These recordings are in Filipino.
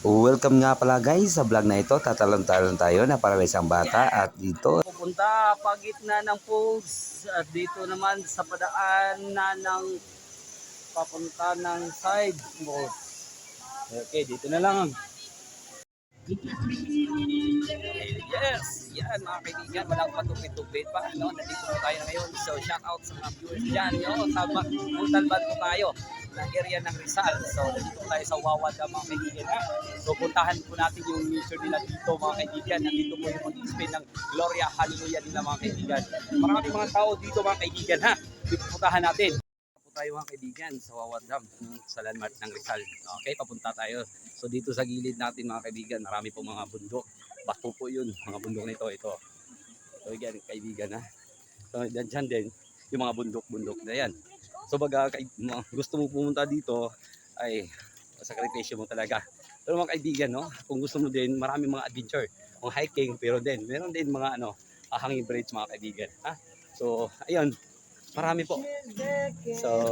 Welcome nga pala guys sa vlog na ito. Tatalon-talon tayo na para isang bata at dito. Pupunta pagitna ng poles at dito naman sa padaan na ng papunta ng side poles. Okay, dito na lang. Yes, yan mga kaibigan, walang patupit-tupit pa. No? Nandito po tayo ngayon. So shout out sa mga viewers dyan. Yo, sa Montalban po tayo ng area ng Rizal. So nandito po tayo sa Wawada mga kaibigan. So puntahan po natin yung mission nila dito mga kaibigan. Nandito po yung mag-display ng Gloria Hallelujah nila mga kaibigan. Maraming mga tao dito mga kaibigan ha. Dito puntahan natin tayo mga kaibigan sa Wawad Dam sa landmark ng Rizal. Okay, papunta tayo. So dito sa gilid natin mga kaibigan, marami po mga bundok. Bato po yun, mga bundok nito. Ito yan kaibigan ha. So dyan din yung mga bundok-bundok na yan. So baga gusto mo pumunta dito ay sakripisyo mo talaga. Pero mga kaibigan, no, kung gusto mo din marami mga adventure, mga hiking, pero din meron din mga hanging bridge mga kaibigan ha. So ayun, marami po. So,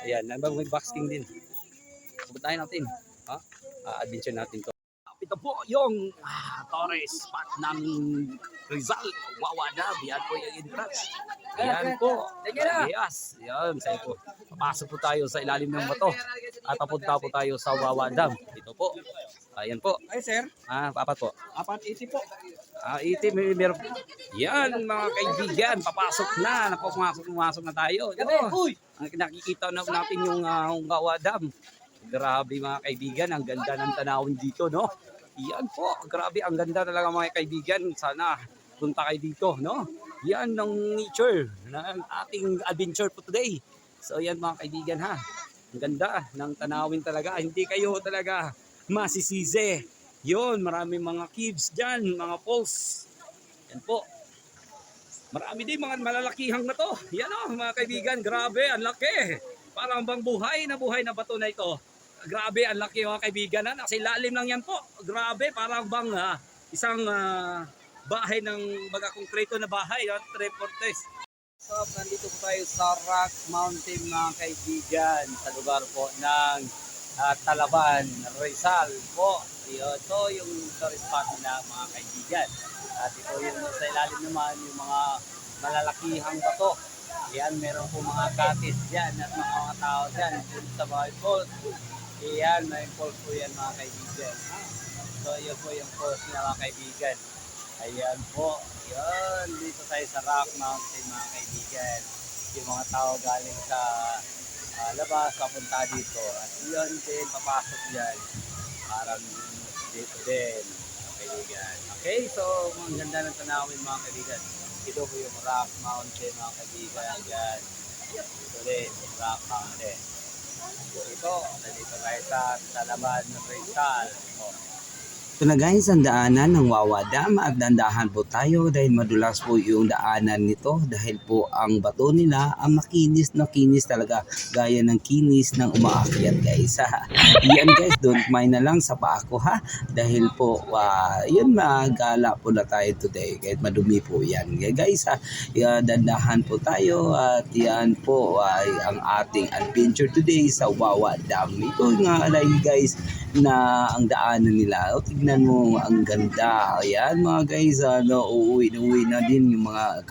ayan, mag-basking din. Puntahan natin. Ha? Adventure natin to. Ito po yung tourist spot ng Rizal, Wawada. Yan po yung entrance. Ayan po. Yes. Yan, sa'yo po. Papasok po tayo sa ilalim ng bato. At papunta po tayo sa Wawada. Ito po. Ayan po. Ay, sir. Apat po. 480 po. Itim, meron. Yan mga kaibigan, papasok na. Pumasok na tayo. Nakikita na natin yung Wawada Dam. Grabe mga kaibigan, ang ganda ng tanawin dito, no? Yan po, grabe, ang ganda talaga mga kaibigan. Sana punta kayo dito, no? Yan ng nature, ng ating adventure po today. So yan mga kaibigan ha. Ang ganda ng tanawin talaga. Hindi kayo talaga masisisi. Yun, marami mga caves dyan, mga falls. Yan po. Marami din mga malalakihang na to. Yan o, mga kaibigan, grabe, ang laki. Parang bang buhay na bato na ito. Grabe, ang laki mga kaibigan. Nasa ilalim lang yan po. Grabe, parang bang isang bahay ng baga konkreto na bahay. Treportes. So, nandito po tayo sa Rock Mountain mga kaibigan. Sa lugar po ng Talaban, Rizal po. Ito yung tourist spot na mga kaibigan. At ito yung sa ilalim naman yung mga malalakihang bato. Yan, meron po mga cottage dyan at mga tao dyan. Sa mga falls. Yan, may falls po yan mga kaibigan. So yun po yung falls na mga kaibigan. Ayan po. Yan, dito tayo sa Rock Mountain mga kaibigan. Yung mga tao galing sa labas, papunta dito. At yun din, papasok dyan. Parang dito din, mga kaibigan. Okay, so ang ganda ng tanawin mga kaibigan. Ito po yung Rock Mountain mga kaibigan. Yan. Ito din, Rock Mountain. Ito, nandito tayo sa Talaban ng Rizal. Ito na guys, ang daanan ng Wawa Dam at dandahan po tayo dahil madulas po yung daanan nito dahil po ang bato nila ang makinis na kinis talaga gaya ng kinis ng umaakyat guys. Yan guys, don't mind na lang sa paa ko ha dahil po yun magala po na tayo today kahit madumi po yan guys ha. Dandahan po tayo at yan po ay ang ating adventure today sa Wawa Dam. Ito nga guys na ang daanan nila. O, tignan mo, ang ganda. Ayan mga guys, uuwi na din yung mga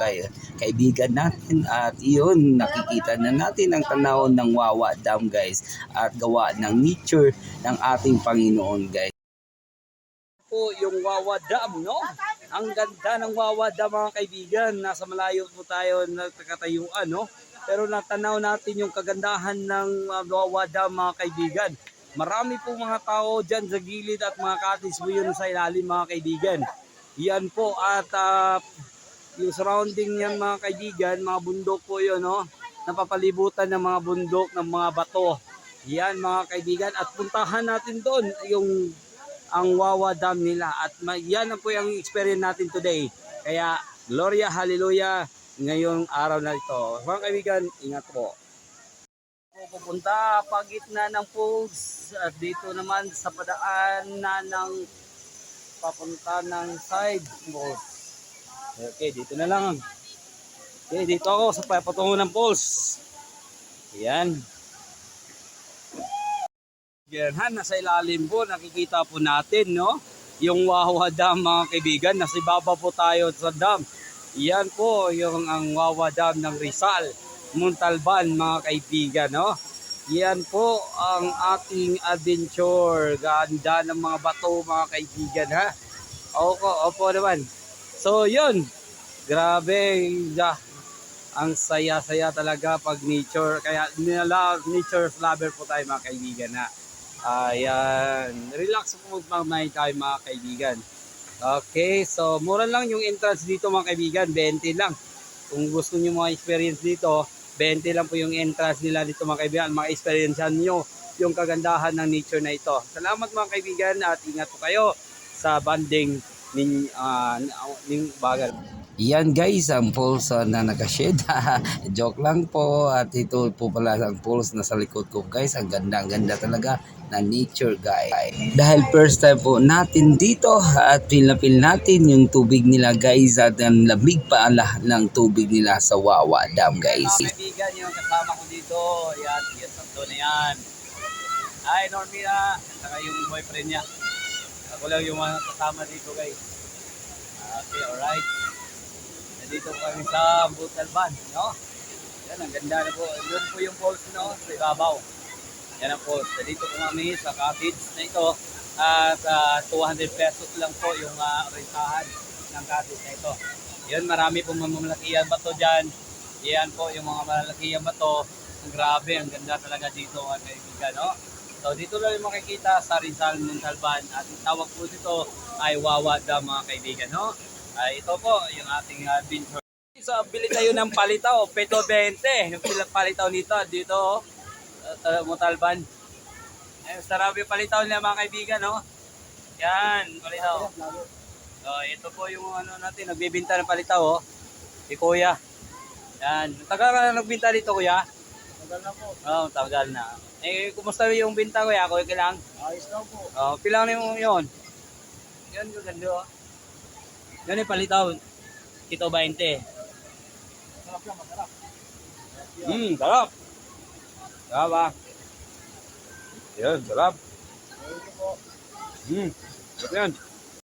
kaibigan natin. At iyon, nakikita na natin ang tanaw ng Wawa Dam guys. At gawa ng nature ng ating Panginoon guys. Po yung Wawa Dam, no? Ang ganda ng Wawa Dam mga kaibigan. Nasa malayo po tayo nagkakatayuan, no? Pero natanaw natin yung kagandahan ng Wawa Dam mga kaibigan. Marami po mga tao dyan sa gilid at mga cottage po yun sa ilalim mga kaibigan. Yan po at yung surrounding yan mga kaibigan, mga bundok po yun, no? Napapalibutan ng mga bundok ng mga bato. Yan mga kaibigan at puntahan natin doon yung ang Wawa Dam nila at yan po yung experience natin today. Kaya Gloria Hallelujah ngayong araw na ito. Mga kaibigan, ingat po. Pupunta pagitna ng poles at dito naman sa padaan na ng papunta ng side poles. Okay, dito na lang. Okay, dito ako sa patungo ng poles. Ayan. Yan, nasa ilalim po, nakikita po natin, no? Yung Wawa Dam, mga kaibigan. Nasa ibaba po tayo sa dam. Yan po, yung ang Wawa Dam ng Rizal, Montalban, mga kaibigan, no? Yan po ang ating adventure. Ganda ng mga bato, mga kaibigan, ha? Opo naman. So, yun. Grabe, ang saya-saya talaga pag nature. Kaya nature lover po tayo, mga kaibigan, ha? Ayan. Relax po mamay tayo, mga kaibigan. Okay, so mura lang yung entrance dito, mga kaibigan. 20 lang. Kung gusto niyo mga experience dito, 20 lang po yung entrance nila dito, mga kaibigan. Mga-experience nyo yung kagandahan ng nature na ito. Salamat, mga kaibigan, at ingat po kayo sa banding ning bagal. Yan guys, ang pulse na nakashade. Joke lang po. At ito po pala ang pulse na sa likod ko guys. Ang ganda talaga na nature guys. Dahil first time po natin dito at feel natin yung tubig nila guys. At ang lamig pa ng tubig nila sa Wawa Dam guys. Mga kaibigan, yung kasama ko dito, yan, santo na yan. Hi Normina, saka yung boyfriend niya. Ako lang yung mga kasama dito guys. Okay, alright. Dito po kami sa Montalban, no? Yan, ang ganda na po. Doon po yung falls, no? Sa ibabaw. Yan ang falls. Dito po kami sa cottage na ito. At 200 pesos lang po yung rentahan ng cottage na ito. Yan, marami pong mamalakihan bato dyan. Yan po yung mga malalakihan bato. Ang grabe, ang ganda talaga dito, mga kaibigan, no? So, dito lang yung makikita sa Rizal, Montalban. At ang tawag po dito ay Wawa Dam, mga kaibigan, no? Ito po yung ating adventure. So, bili tayo ng palitaw, peto 20. Yung palitaw dito, Montalban. Sarap yung palitaw nila, mga kaibigan, no? Yan, palitaw. So, ito po yung ano natin, nagbibinta ng palitaw, oh. Si Kuya. Yan. Tagal ka na nagbinta dito, Kuya? Tagal na po. Oo, tagal na. Kumusta yung binta, Kuya? Kuya, kailang? Ayos lang po. Pilang na yung yun? Yan, ganda, oh. Yan yung palitaw. Ito 20. Sarap lang, masarap. Sarap. Sarap ah. Yan, sarap. Ayos po. Sarap yan.